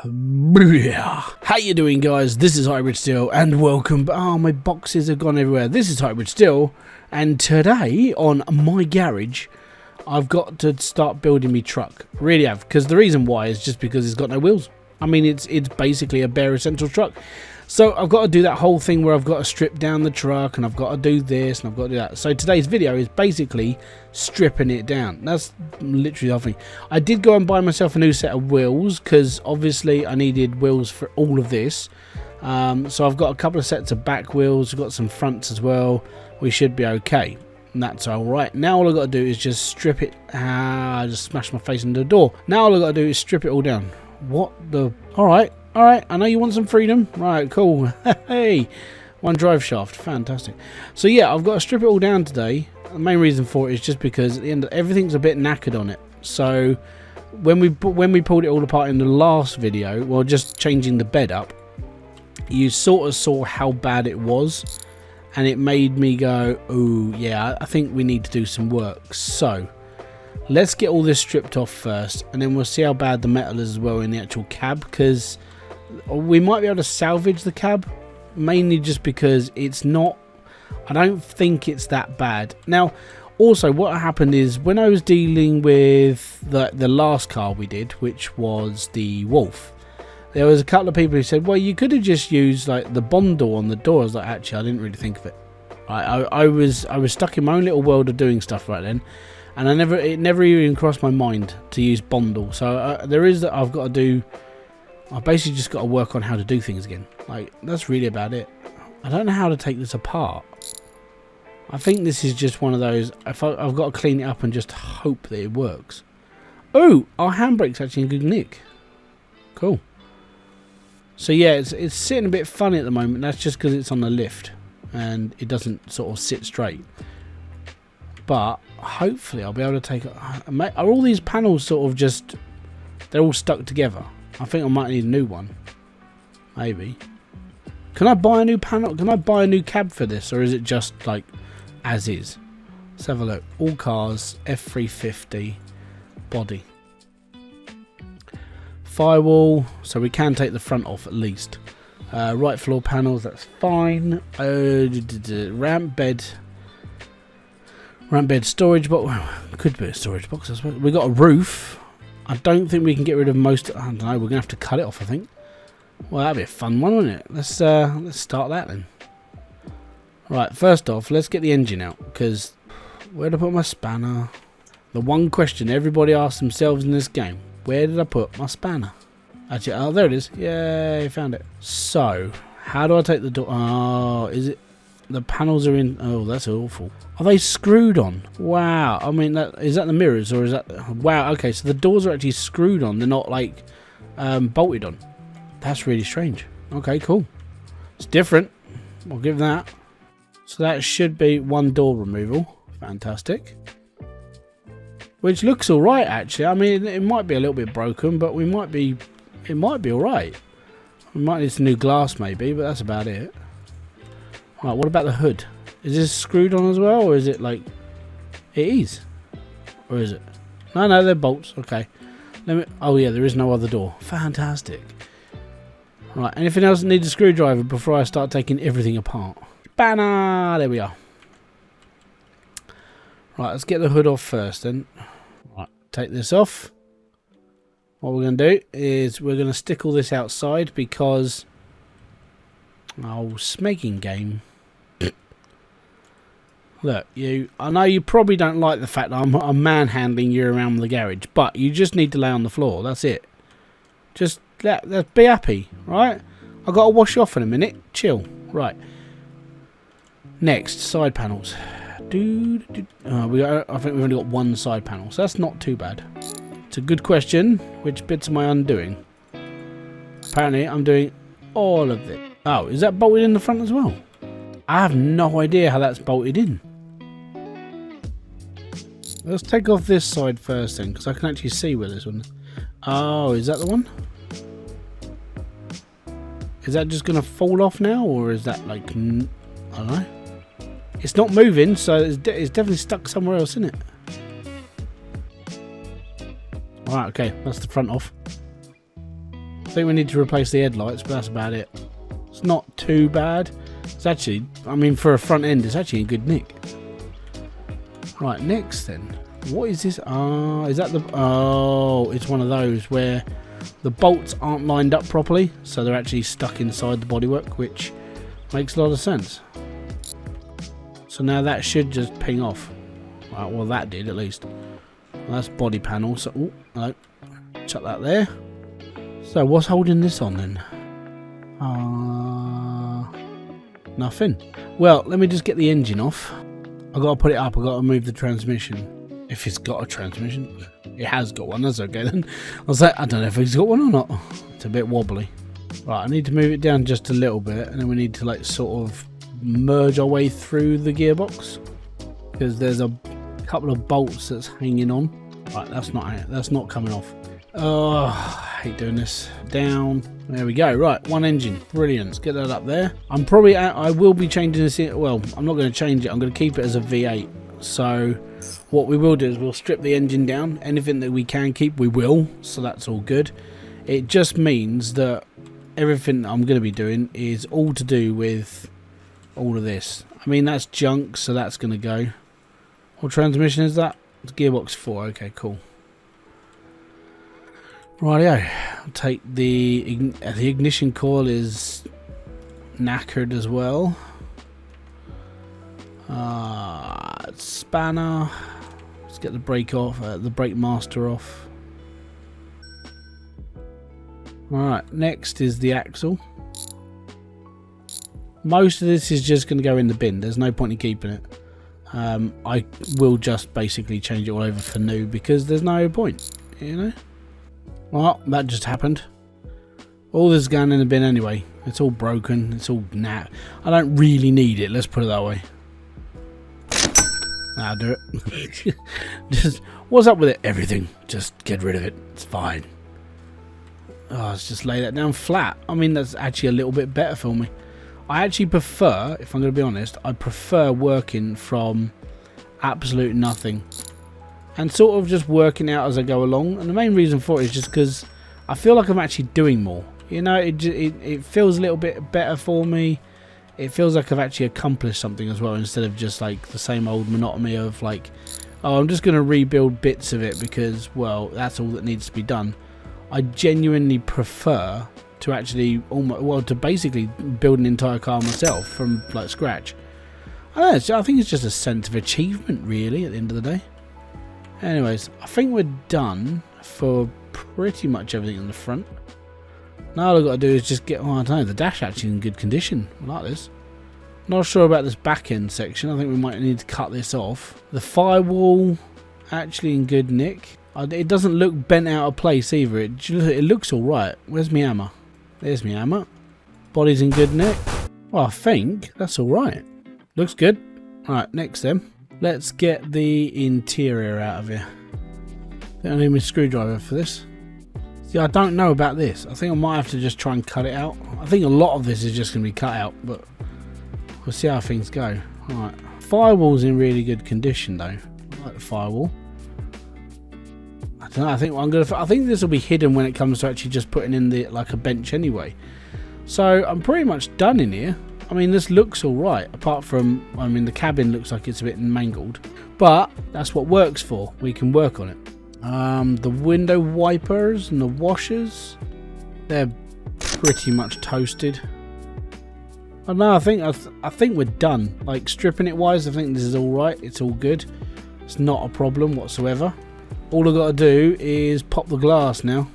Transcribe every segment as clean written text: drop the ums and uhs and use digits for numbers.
How you doing, guys? This is Hybridsteel and welcome. Oh, my boxes have gone everywhere. This is Hybridsteel, and today on my garage I've got to start building me truck. Really have, because the reason why is just because it's got no wheels. I mean, it's basically a bare essential truck. So I've got to do that whole thing where I've got to strip down the truck, and I've got to do this, and I've got to do that. So today's video is basically stripping it down. That's literally the whole thing. I did go and buy myself a new set of wheels, because obviously I needed wheels for all of this. So I've got a couple of sets of back wheels, we've got some fronts as well. We should be okay. And that's alright. Now all I've got to do is just strip it. I just smashed my face into the door. Now all I've got to do is strip it all down. What the... Alright, I know you want some freedom. Right, cool. Hey, one drive shaft. Fantastic. So yeah, I've got to strip it all down today. The main reason for it is just because at the end, everything's a bit knackered on it. So when we pulled it all apart in the last video, well, just changing the bed up, you sort of saw how bad it was. And it made me go, oh yeah, I think we need to do some work. So let's get all this stripped off first, and then we'll see how bad the metal is as well in the actual cab, because we might be able to salvage the cab, mainly just because it's not, I don't think it's that bad. Now also what happened is when I was dealing with the last car we did, which was the Wolf, there was a couple of people who said, well, you could have just used like the bondle on the door. I was like, actually, I didn't really think of it. I was stuck in my own little world of doing stuff right then, and it never even crossed my mind to use bondle. So there is that I've got to do. I basically just got to work on how to do things again. Like, that's really about it. I don't know how to take this apart. I think this is just one of those. I've got to clean it up and just hope that it works. Oh, our handbrake's actually in good nick. Cool. So yeah, it's sitting a bit funny at the moment. That's just because it's on the lift and it doesn't sort of sit straight. But hopefully I'll be able to take it. Are all these panels sort of just, they're all stuck together? I think I might need a new one. Maybe. Can I buy a new panel? Can I buy a new cab for this, or is it just like as is? Let's have a look. All cars, F350, body. Firewall, so we can take the front off at least. Right floor panels, that's fine. Ramp bed storage box. Well, could be a storage box, I suppose. We got a roof. I don't think we can get rid of most. I don't know. We're gonna have to cut it off, I think. Well, that'd be a fun one, wouldn't it? Let's start that then. Right, first off, let's get the engine out, because where did I put my spanner? The one question everybody asks themselves in this game. Where did I put my spanner? Actually, oh, there it is. Yay, found it. So, how do I take the door? Oh, is it? The panels are in. Oh, that's awful. Are they screwed on? Wow. I mean, is that the mirrors, or is that? Wow. Okay, so the doors are actually screwed on. They're not like bolted on. That's really strange. Okay, cool. It's different. I'll give that. So that should be one door removal. Fantastic. Which looks all right, actually. I mean, it might be a little bit broken, but it might be all right. We might need some new glass, maybe, but that's about it. Right, what about the hood? Is this screwed on as well, or is it like... It is. Or is it? No, they're bolts. Okay. Oh, yeah, there is no other door. Fantastic. Right, anything else that needs a screwdriver before I start taking everything apart? Banner! There we are. Right, let's get the hood off first then. Right, take this off. What we're going to do is we're going to stick all this outside because... Oh, smegging game. Look, I know you probably don't like the fact that I'm manhandling you around the garage, but you just need to lay on the floor. That's it. Just be happy, right? I've got to wash you off in a minute. Chill. Right. Next, side panels. I think we've only got one side panel, so that's not too bad. It's a good question. Which bits am I undoing? Apparently, I'm doing all of it. Oh, is that bolted in the front as well? I have no idea how that's bolted in. Let's take off this side first then, because I can actually see where this one is. Oh, is that the one? Is that just going to fall off now, or is that like... I don't know. It's not moving, so it's definitely stuck somewhere else, isn't it? Alright, okay, that's the front off. think we need to replace the headlights, but that's about it. It's not too bad. It's actually, I mean, for a front end, it's actually in good nick. Right, next then. What is this? Is that the... Oh, it's one of those where the bolts aren't lined up properly, so they're actually stuck inside the bodywork, which makes a lot of sense. So now that should just ping off. Right, well, that did at least. Well, that's body panel. So, oh, no. Chuck that there. So what's holding this on then? Nothing. Well, let me just get the engine off. I've got to put it up. I've got to move the transmission. If it's got a transmission. It has got one. That's okay then. I was like, I don't know if it's got one or not. It's a bit wobbly. Right, I need to move it down just a little bit, and then we need to like sort of merge our way through the gearbox, because there's a couple of bolts that's hanging on. Right, that's not coming off. Oh, I hate doing this. Down. There we go. Right, one engine. Brilliant. Let's get that up there. I will be changing this in. Well, I'm not going to change it. I'm going to keep it as a V8. So what we will do is we'll strip the engine down. Anything that we can keep, we will. So that's all good. It just means that everything that I'm going to be doing is all to do with all of this. I mean, that's junk, so that's going to go. What transmission is that? It's gearbox 4. Okay, cool. Rightio. I'll take the ignition coil is knackered as well. Spanner. Let's get the brake off. The brake master off. Alright, next is the axle. Most of this is just going to go in the bin. There's no point in keeping it. I will just basically change it all over for new because there's no point, you know. Well, that just happened. All this is going in the bin anyway. It's all broken. It's all I don't really need it. Let's put it that way. I'll do it. Just what's up with it? Everything. Just get rid of it. It's fine. Oh, let's just lay that down flat. I mean, that's actually a little bit better for me. I actually prefer, if I'm going to be honest, I prefer working from absolute nothing and sort of just working out as I go along. And the main reason for it is just because I feel like I'm actually doing more. You know, it feels a little bit better for me. It feels like I've actually accomplished something as well, instead of just like the same old monotony of like, oh, I'm just going to rebuild bits of it because, well, that's all that needs to be done. I genuinely prefer to actually to basically build an entire car myself from like scratch. I don't know, I think it's just a sense of achievement really at the end of the day. Anyways, I think we're done for pretty much everything in the front. Now all I've got to do is just get, I don't know, the dash actually in good condition. I like this. Not sure about this back end section. I think we might need to cut this off. The firewall actually in good nick. It doesn't look bent out of place either. It looks alright. Where's my hammer? There's my hammer. Body's in good nick. Well, I think that's alright. Looks good. Alright, next then. Let's get the interior out of here. I think I need my screwdriver for this. See, I don't know about this. I think I might have to just try and cut it out. I think a lot of this is just going to be cut out, but we'll see how things go. Alright. Firewall's in really good condition though. I like the firewall. I don't know, I think this will be hidden when it comes to actually just putting in the like a bench anyway. So I'm pretty much done in here. I mean, this looks alright, apart from, I mean, the cabin looks like it's a bit mangled, but that's what works for. We can work on it. The window wipers and the washers, they're pretty much toasted. I don't know, I think we're done. Like, stripping it wise, I think this is alright. It's all good. It's not a problem whatsoever. All I've got to do is pop the glass now,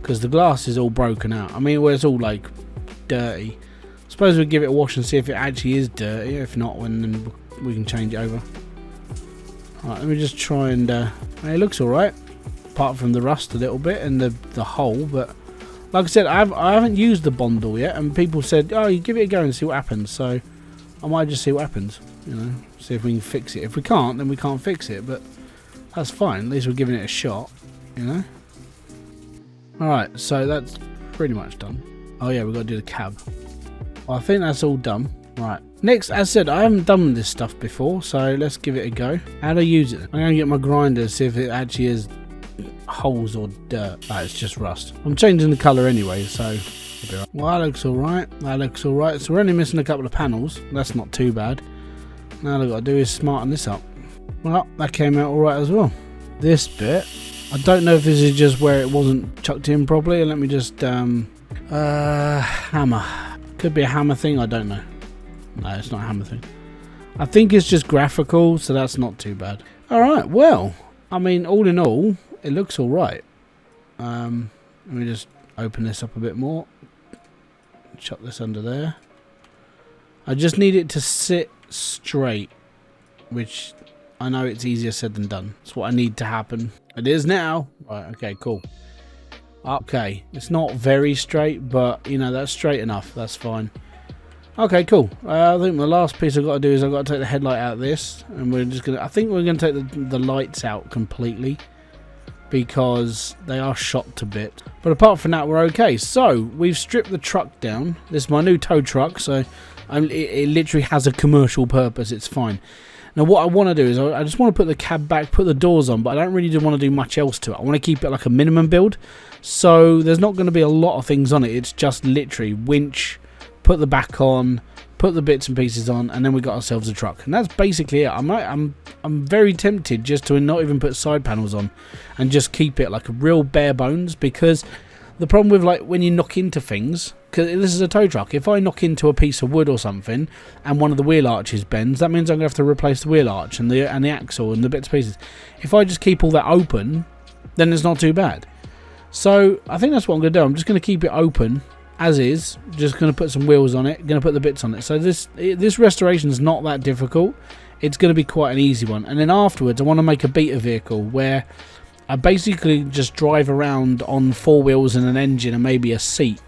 because the glass is all broken out. I mean, where it's all like dirty. I suppose we'll give it a wash and see if it actually is dirty. If not, then we can change it over. Alright, let me just try and it looks alright, apart from the rust a little bit and the hole. But like I said, I haven't used the Bondall yet, and people said, oh, you give it a go and see what happens. So I might just see what happens, you know, see if we can fix it. If we can't, then we can't fix it, but that's fine. At least we're giving it a shot, you know. Alright, so that's pretty much done. Oh yeah, we've got to do the cab. Well, I think that's all done. Right. Next, as I said, I haven't done this stuff before, so let's give it a go. How do I use it? I'm going to get my grinder, see if it actually is holes or dirt. Oh, it's just rust. I'm changing the colour anyway, so it'll be right. Well, that looks alright. That looks alright. So we're only missing a couple of panels. That's not too bad. Now all I've got to do is smarten this up. Well, that came out alright as well. This bit, I don't know if this is just where it wasn't chucked in properly. Let me just hammer. Could be a hammer thing, I don't know. No, it's not a hammer thing. I think it's just graphical, so that's not too bad. Alright, well, I mean, all in all, it looks alright. Let me just open this up a bit more. Chuck this under there. I just need it to sit straight, which I know it's easier said than done. It's what I need to happen. It is now. Right, okay, cool. Okay, it's not very straight, but, you know, that's straight enough. That's fine. Okay, cool. I think the last piece I've got to do is I've got to take the headlight out of this, and we're just gonna. I think we're gonna take the lights out completely because they are shot to bits. But apart from that, we're okay. So we've stripped the truck down. This is my new tow truck, so it literally has a commercial purpose. It's fine. Now what I want to do is I just want to put the cab back, put the doors on, but I don't really want to do much else to it. I want to keep it like a minimum build. So there's not going to be a lot of things on it. It's just literally winch, put the back on, put the bits and pieces on, and then we got ourselves a truck. And that's basically it. I'm very tempted just to not even put side panels on and just keep it like a real bare bones, because the problem with like when you knock into things, because this is a tow truck, if I knock into a piece of wood or something and one of the wheel arches bends, that means I'm going to have to replace the wheel arch and the axle and the bits and pieces. If I just keep all that open, then it's not too bad. So I think that's what I'm going to do. I'm just going to keep it open as is, just going to put some wheels on it, going to put the bits on it. So this restoration is not that difficult. It's going to be quite an easy one. And then afterwards I want to make a beta vehicle where I basically just drive around on 4 wheels and an engine and maybe a seat.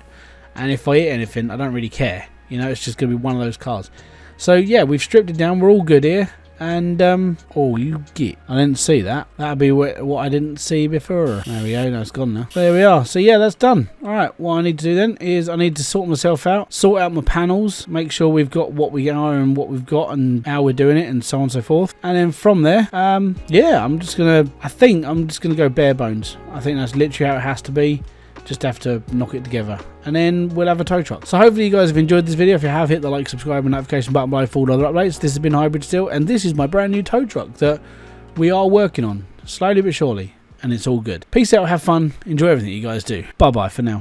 And if I hit anything, I don't really care. You know, it's just going to be one of those cars. So yeah, we've stripped it down. We're all good here. And, oh, you get. I didn't see that. That'd be what I didn't see before. There we go. No, it's gone now. There we are. So yeah, that's done. Alright, what I need to do then is I need to sort myself out. Sort out my panels. Make sure we've got what we are and what we've got and how we're doing it and so on and so forth. And then from there, yeah, I think I'm just going to go bare bones. I think that's literally how it has to be. Just have to knock it together, and then we'll have a tow truck. So hopefully you guys have enjoyed this video. If you have, hit the like, subscribe and notification button below for all other updates. This has been Hybridsteel, and this is my brand new tow truck that we are working on slowly but surely, and it's all good. Peace out, have fun, enjoy everything you guys do. Bye bye for now.